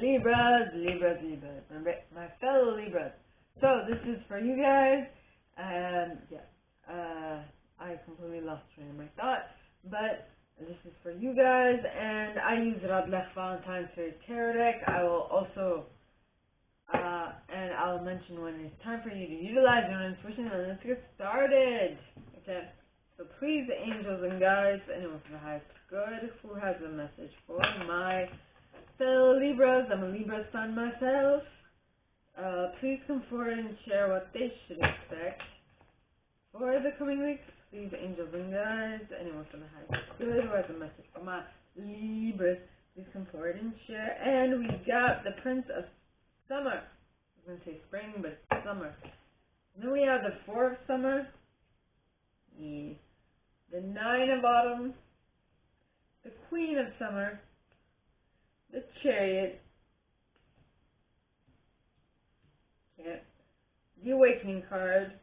Libras, my fellow Libras. So this is for you guys, and I completely lost train of my thought, but this is for you guys, and I use Radleigh Valentine Tarot deck. I will also, and I'll mention when it's time for you to utilize your intuition, and let's get started. Okay, so please, angels and guides, anyone from the highest good, who has a message for my fellow Libras? I'm a Libra sun myself. Please come forward and share what they should expect for the coming weeks. Please, angels and guides, anyone from the highest good who has a message for my Libras, please come forward and share. And we got the Prince of Summer. I was going to say spring, but summer. And then we have the Four of Summer, the Nine of Autumn, the Queen of Summer, the Chariot, the Awakening card,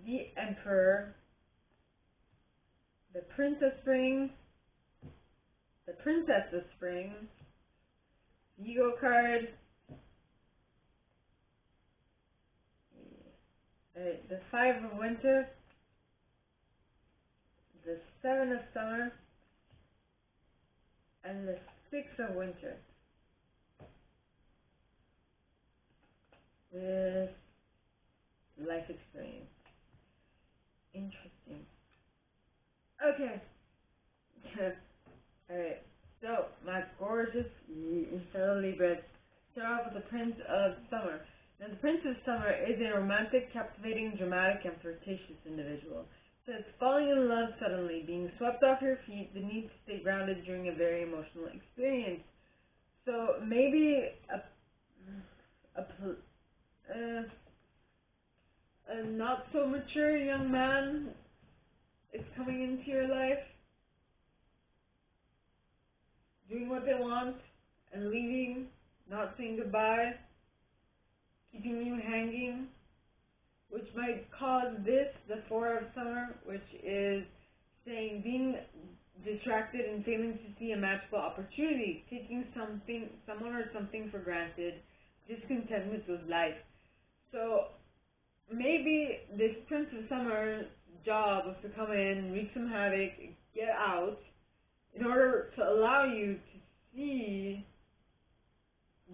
the Emperor, the Prince of Spring, the Princess of Spring, the Ego card, the Five of Winter, the Seven of Summer, and the Six of Winter. This life experience. Interesting. Okay. Alright. So, my gorgeous fellow Libras, start off with the Prince of Summer. Now, the Prince of Summer is a romantic, captivating, dramatic, and flirtatious individual. So it's falling in love suddenly, being swept off your feet, the need to stay grounded during a very emotional experience. So maybe a not so mature young man is coming into your life, doing what they want and leaving, not saying goodbye, keeping you hanging, which might cause this, the Four of Summer, which is saying being distracted and failing to see a magical opportunity, taking someone or something for granted, discontentment with life. So maybe this Prince of Summer's job was to come in, wreak some havoc, get out, in order to allow you to see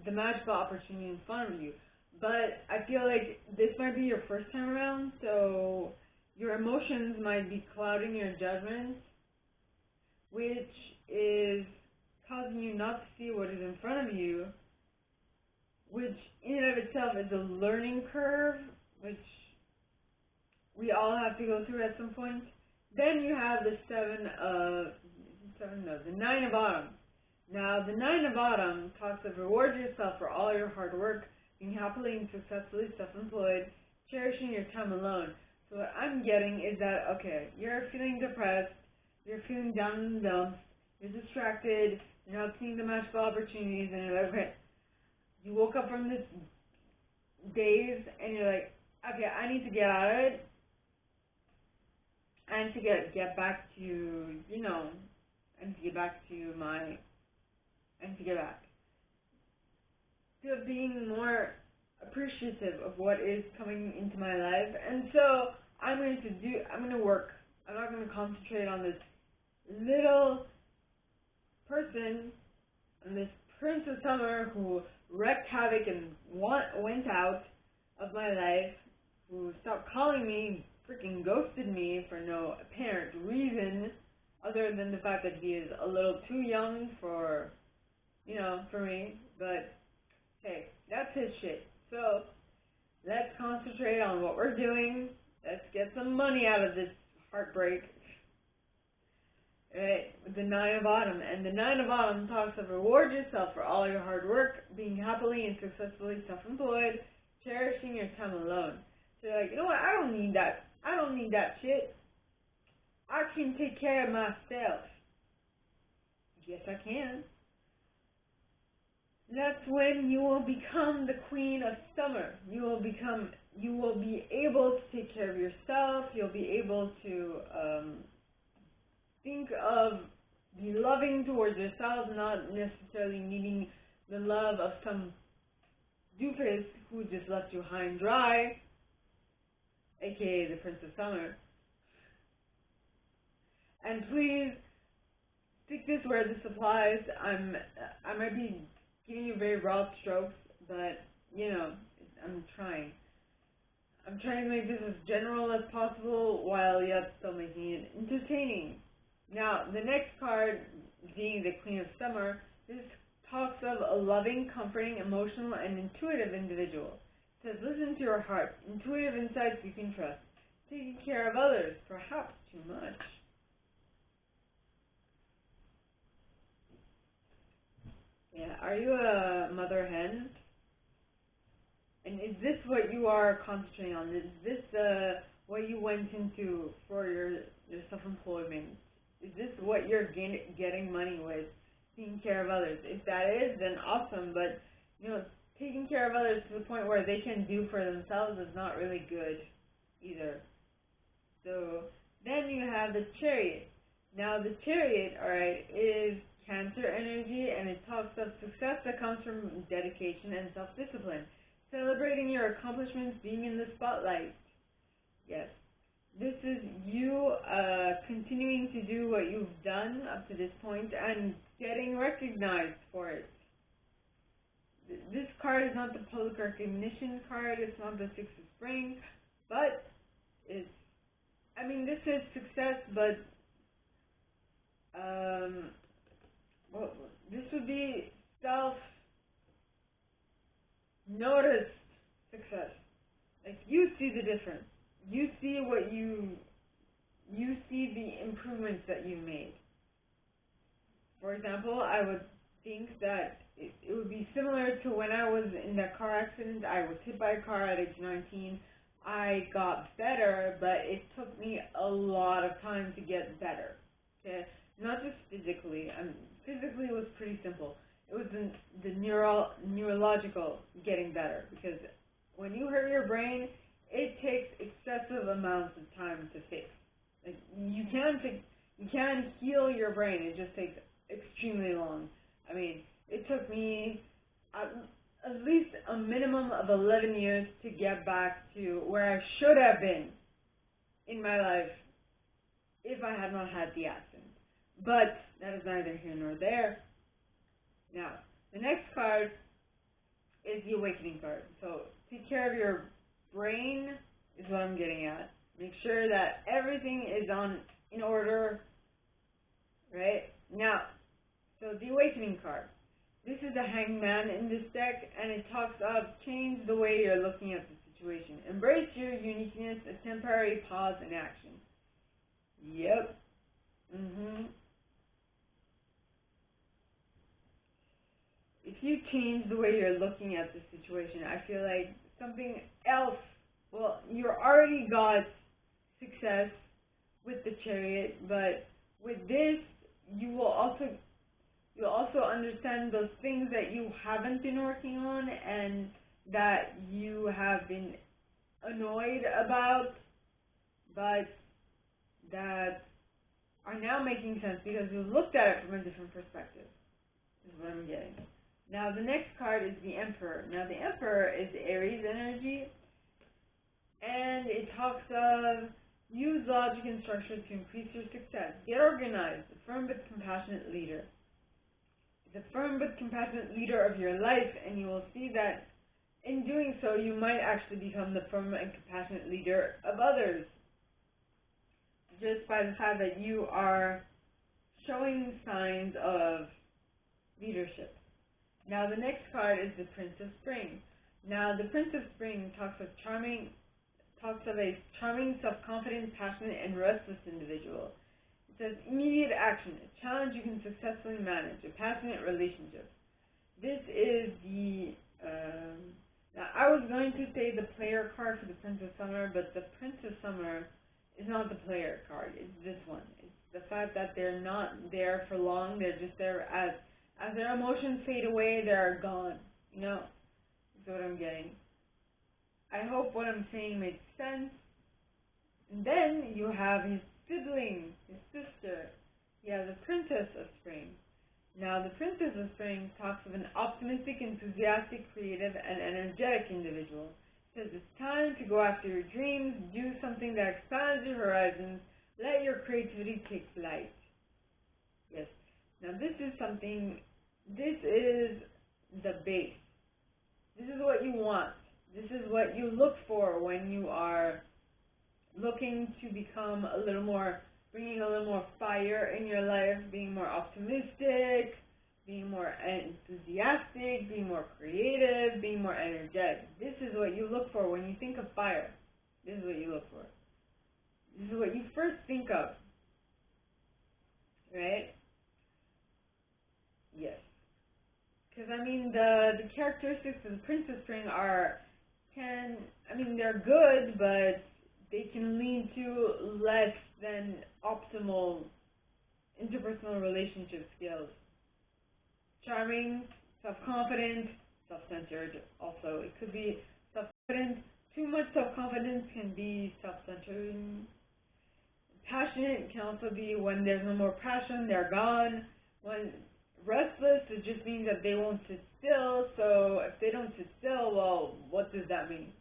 the magical opportunity in front of you. But I feel like this might be your first time around, so your emotions might be clouding your judgment, which is causing you not to see what is in front of you, which in and of itself is a learning curve, which we all have to go through at some point. Then you have the the Nine of Autumn. Now, the Nine of Autumn talks of reward yourself for all your hard work, being happily and successfully self-employed, cherishing your time alone. So what I'm getting is that, okay, you're feeling depressed, you're feeling down in the dumps, you're distracted, you're not seeing the magical opportunities, and you're like, okay, you woke up from this daze, and you're like, okay, I need to get out of it. I need to get back to, I need to get back to being more appreciative of what is coming into my life. And so I'm going to work. I'm not going to concentrate on this little person, and this Prince of Summer who wreaked havoc and went out of my life, who stopped calling me, freaking ghosted me for no apparent reason other than the fact that he is a little too young for me. But hey, that's his shit. So let's concentrate on what we're doing. Let's get some money out of this heartbreak. Right, with the Nine of Autumn. And the Nine of Autumn talks of reward yourself for all your hard work, being happily and successfully self-employed, cherishing your time alone. So you're like, you know what, I don't need that. I don't need that shit. I can take care of myself. Yes, I can. That's when you will become the Queen of Summer. You will be able to take care of yourself. You'll be able to think of be loving towards yourself, not necessarily needing the love of some doofus who just left you high and dry, aka the Prince of Summer. And please stick this where this applies. I might be giving you very broad strokes, but I'm trying. I'm trying to make this as general as possible while yet still making it entertaining. Now, the next card, being the Queen of Summer, this talks of a loving, comforting, emotional, and intuitive individual. It says, listen to your heart, intuitive insights you can trust, taking care of others, perhaps too much. Yeah, are you a mother hen? And is this what you are concentrating on? Is this what you went into for your self-employment? Is this what you're getting money with? Taking care of others. If that is, then awesome. But taking care of others to the point where they can do for themselves is not really good either. So then you have the Chariot. Now the Chariot, alright, is Cancer energy, and it talks of success that comes from dedication and self-discipline. Celebrating your accomplishments, being in the spotlight. Yes. This is you continuing to do what you've done up to this point and getting recognized for it. This card is not the public recognition card, it's not the Six of Spring, but this is success, but this would be self-noticed success. Like, you see the difference. You see you see the improvements that you made. For example, I would think that it would be similar to when I was in that car accident. I was hit by a car at age 19. I got better, but it took me a lot of time to get better. Okay? Not just physically. Physically it was pretty simple. It was the neurological getting better, because when you hurt your brain, it takes excessive amounts of time to fix. Like, you can't heal your brain. It just takes extremely long. It took me at least a minimum of 11 years to get back to where I should have been in my life if I had not had the accident. But that is neither here nor there. Now, the next card is the Awakening card. So, take care of your brain is what I'm getting at. Make sure that everything is in order, right? Now, so the Awakening card. This is the Hangman in this deck, and it talks of change the way you're looking at the situation. Embrace your uniqueness, a temporary pause in action. Yep. If you change the way you're looking at the situation, I feel like something else, you already got success with the Chariot, but with this, you'll also understand those things that you haven't been working on and that you have been annoyed about, but that are now making sense because you looked at it from a different perspective, is what I'm getting. Now, the next card is the Emperor. Now, the Emperor is Aries energy, and it talks of use logic and structure to increase your success. Get organized, a firm but compassionate leader. The firm but compassionate leader of your life, and you will see that in doing so, you might actually become the firm and compassionate leader of others, just by the fact that you are showing signs of leadership. Now, the next card is the Prince of Spring. Now, the Prince of Spring talks of a charming, self-confident, passionate, and restless individual. It says immediate action, a challenge you can successfully manage, a passionate relationship. This is the now, I was going to say the player card for the Prince of Summer, but the Prince of Summer is not the player card. It's this one. It's the fact that they're not there for long. They're just there as their emotions fade away, they're gone. That's what I'm getting. I hope what I'm saying makes sense. And then you have his sibling, his sister. Yeah, the Princess of Spring. Now, the Princess of Spring talks of an optimistic, enthusiastic, creative, and energetic individual. It says it's time to go after your dreams, do something that expands your horizons, let your creativity take flight. Yes. Now, this is the base. This is what you want. This is what you look for when you are looking to become bringing a little more fire in your life, being more optimistic, being more enthusiastic, being more creative, being more energetic. This is what you look for when you think of fire. This is what you look for. This is what you first think of. Right? Yes. Because, the characteristics of the Princess String they're good, but they can lead to less than optimal interpersonal relationship skills. Charming, self-confident, self-centered also. It could be self-confident. Too much self-confidence can be self-centered. Passionate can also be when there's no more passion, they're gone. When restless, it just means that they won't sit still. So if they don't sit still, well, what does that mean?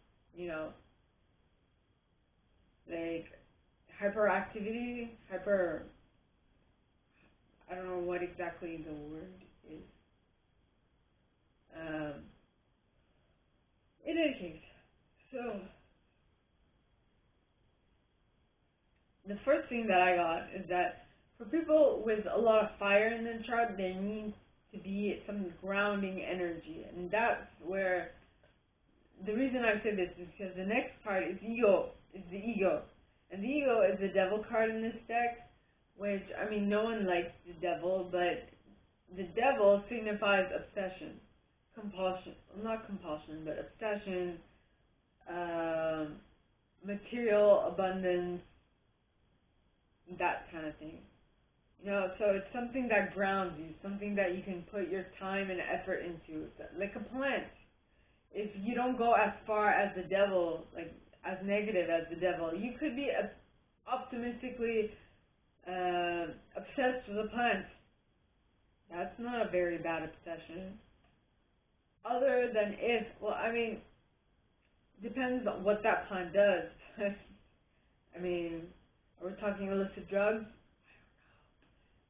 Like hyperactivity, I don't know what exactly the word is. In any case, so the first thing that I got is that for people with a lot of fire in the chart, there needs to be some grounding energy, and that's where the reason I say this is because the next card is the ego, and the ego is the devil card in this deck, which, no one likes the devil, but the devil signifies obsession, compulsion, not compulsion, but obsession, material abundance, that kind of thing. So it's something that grounds you, something that you can put your time and effort into. It's like a plant. If you don't go as far as the devil, like as negative as the devil, you could be optimistically obsessed with a plant. That's not a very bad obsession. Other than depends on what that plant does. Are we talking illicit drugs?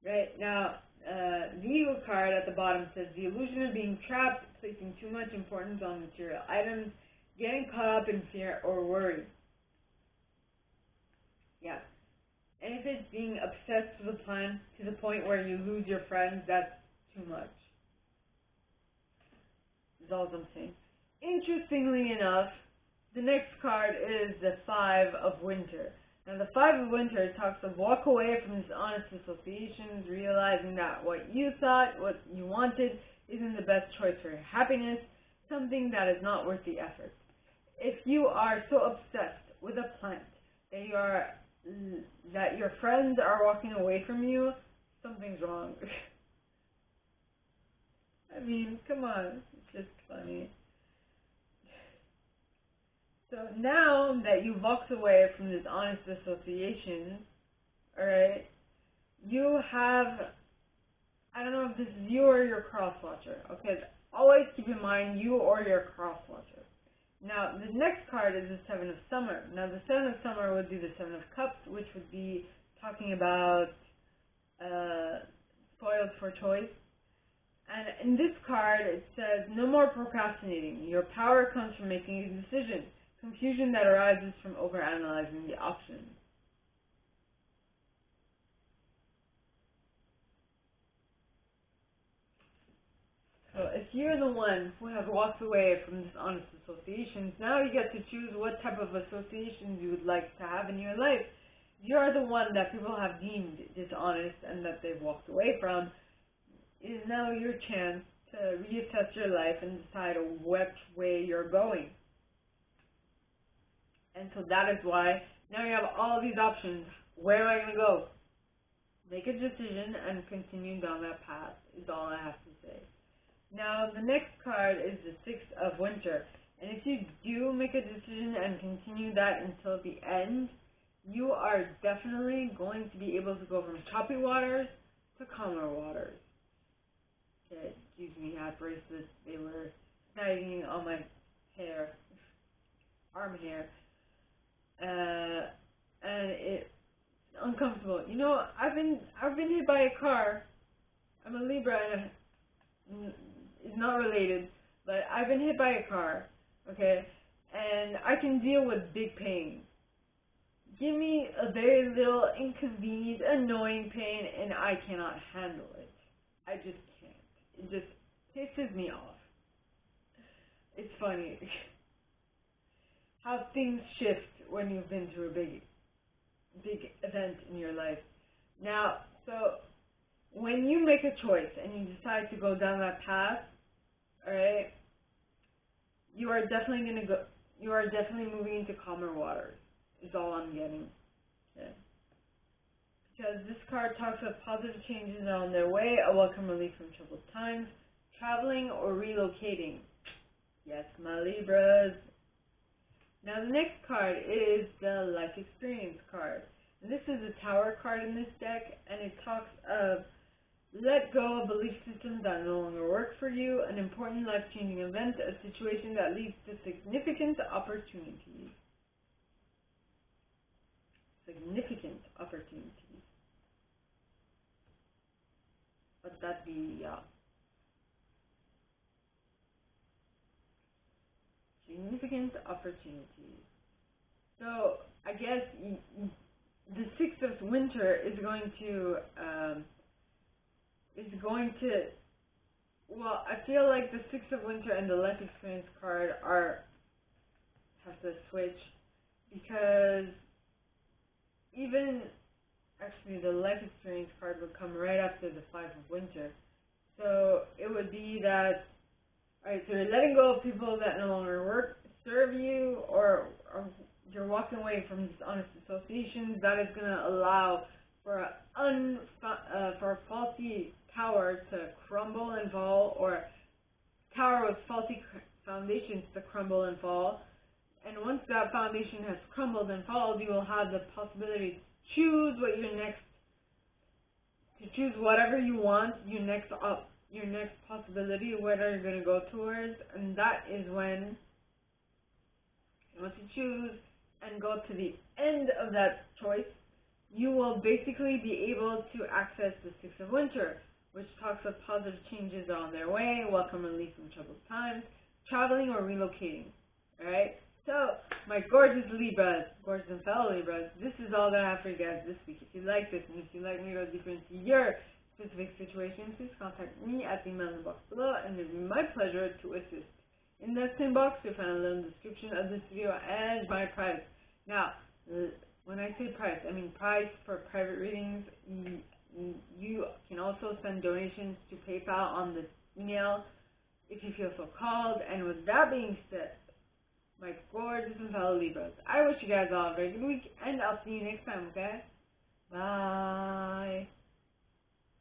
Right, now, the ego card at the bottom says the illusion of being trapped, placing too much importance on material items, getting caught up in fear or worry. Yeah. And if it's being obsessed with a plan to the point where you lose your friends, that's too much. That's all I'm saying. Interestingly enough, the next card is the Five of Winter. Now, the Five of Winter talks of walk away from dishonest associations, realizing that what you thought, what you wanted, isn't the best choice for your happiness, something that is not worth the effort. If you are so obsessed with a plant that your friends are walking away from you, something's wrong. Come on, it's just funny. So now that you've walked away from this honest association, alright, you have, I don't know if this is you or your cross-watcher, okay, always keep in mind you or your cross-watcher. Now, the next card is the Seven of Summer. Now, the Seven of Summer would be the Seven of Cups, which would be talking about spoiled for choice. And in this card, it says, no more procrastinating. Your power comes from making a decision. Confusion that arises from overanalyzing the options. So if you're the one who has walked away from dishonest associations, now you get to choose what type of associations you would like to have in your life. You're the one that people have deemed dishonest and that they've walked away from. It is now your chance to reassess your life and decide which way you're going. And so that is why now you have all these options. Where am I going to go? Make a decision and continue down that path is all I have to say. Now, the next card is the Six of Winter. And if you do make a decision and continue that until the end, you are definitely going to be able to go from choppy waters to calmer waters. Okay, excuse me, I had bracelets. They were snagging on my hair, arm hair, and it's uncomfortable. You know, I've been hit by a car. I'm a Libra, and it's not related, but I've been hit by a car. Okay, and I can deal with big pain. Give me a very little inconvenient, annoying pain, and I cannot handle it. I just can't. It just pisses me off. It's funny how things shift when you've been through a big event in your life. Now, so when you make a choice and you decide to go down that path, alright, you are definitely moving into calmer waters, is all I'm getting. Okay. Because this card talks of positive changes on their way, a welcome relief from troubled times, traveling or relocating. Yes, my Libras. Now the next card is the life experience card. And this is a Tower card in this deck, and it talks of let go of belief systems that no longer work for you, an important life-changing event, a situation that leads to significant opportunities. Significant opportunities. But that be, yeah. Significant opportunities. So, I guess the Six of Winter is going to, well, I feel like the Six of Winter and the Life Experience card have to switch, because actually the Life Experience card would come right after the Five of Winter. So it would be that, alright, so you're letting go of people that no longer serve you, or you're walking away from dishonest associations. That is going to allow for a faulty tower to crumble and fall, or tower with faulty foundations to crumble and fall. And once that foundation has crumbled and fallen, you will have the possibility to choose whatever you want, your next possibility, whether you're going to go towards. And that is when, once you choose and go to the end of that choice, you will basically be able to access the Six of Winter, which talks of positive changes on their way, welcome relief from troubled times, traveling or relocating. Alright? So, my gorgeous Libras, gorgeous and fellow Libras, this is all that I have for you guys this week. If you like this, and if you'd like me to go deeper into your specific situation, please contact me at the email in the box below, and it will be my pleasure to assist. In that same box, you'll find a little description of this video and my price. Now, when I say price, I mean price for private readings. You can also send donations to PayPal on this email if you feel so called. And with that being said, my gorgeous and fellow Libras, I wish you guys all a very good week, and I'll see you next time, okay? Bye.